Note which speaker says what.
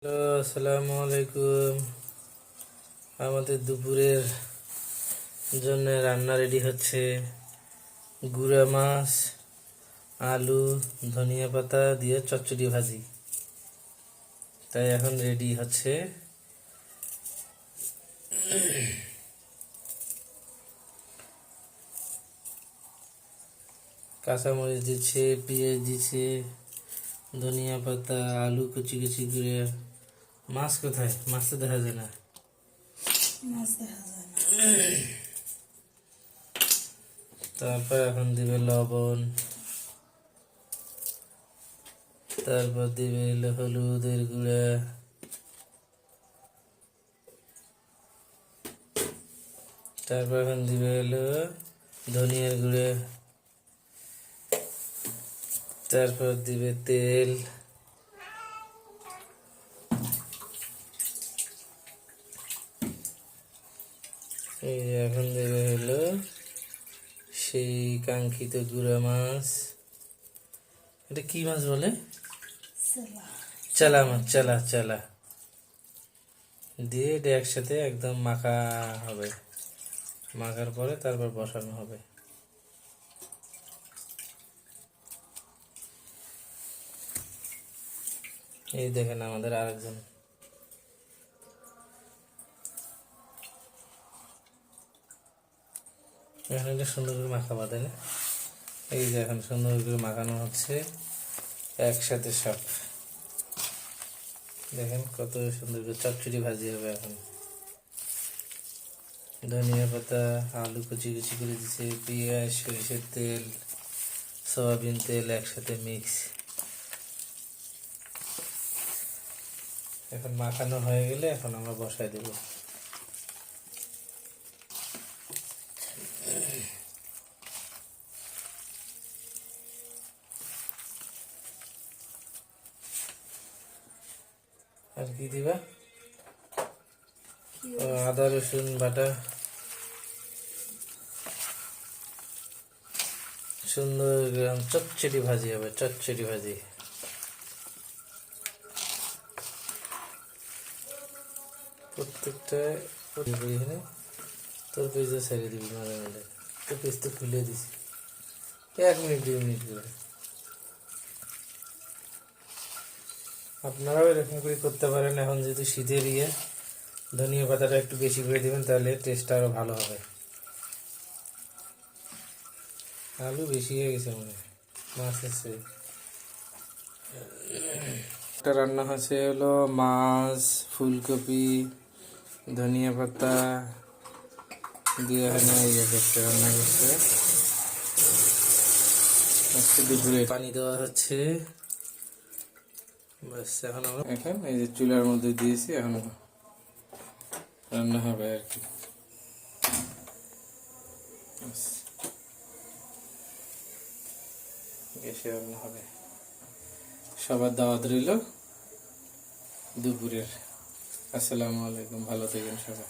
Speaker 1: Hello, আসসালামু আলাইকুম। আমাদের দুপুরের জন্য রান্না রেডি হচ্ছে। গুঁড়া মাছ, আলু, ধনিয়া পাতা দিয়ে চচ্চড়ি ভাজি। তাই এখন রেডি হচ্ছে। কাঁচামরিচ দিচ্ছে, পেঁয়াজ দিচ্ছে, ধনিয়া পাতা, আলু কুচি কুচি করে। মাছ কোথায়? মাছ তো দেখা যায় না। তারপর এখন দিবে লবণ, তারপর দিবে হলুদের গুঁড়া, তারপর এখন দিবে ধনিয়ার গুঁড়া, তারপর দিবে তেল, এই যে এখন দেবে সেই কাঙ্ক্ষিত গুঁড়া মাছ। এটা কি মাছ বলে? চালা মাছ, চালা চালা দিয়ে এটা একসাথে একদম মাখা হবে। মাখার পরে তারপর বসানো হবে। এই দেখেন আমাদের আরেকজন। এখন এটা সুন্দর করে মাখা বাঁধে না। এই যে এখন সুন্দর করে মাখানো হচ্ছে একসাথে সব। দেখেন কত সুন্দর করে চচ্চড়ি ভাজি হবে এখন। ধনিয়া পাতা, আলু কুচি কুচি করে দিচ্ছে, পেঁয়াজ, সরিষার তেল, সয়াবিন তেল একসাথে মিক্স। এখন মাখানো হয়ে গেলে এখন আমরা বসাই দেব। আর কি দিবা? আদা রসুন বাটা, সুন্দর চচ্চড়ি ভাজি হবে। চচ্চড়ি ভাজি প্রত্যেকটা তোর পেজে ছেড়ে দিবি মাঝে মাঝে। তোর পেজ তো খুলে দিছি 1 মিনিট 2 মিনিট করে। আপনারাও এরকম করে করতে পারেন। এখন যদি শীতের ধনিয়া পাতাটা একটু বেশি করে দিবেন, তাহলে টেস্টটা আরো ভালো হবে। আলু বেশি হয়ে গেছে মনে হয় মাছ আছে। একটা রান্না হচ্ছে মাছ, ফুলকপি, ধনিয়া পাতা দিয়ে রান্না করছে। আজকে দুপুরে পানি দেওয়া হচ্ছে। বাস এখন আমরা এই যে চুলার মধ্যে দিয়েছি, এখন রান্না হবে আর কি। গ্যাসে রান্না হবে। সবার দাওয়াত রইল দুপুরের। আসসালামু আলাইকুম, ভালো থাকেন সবাই।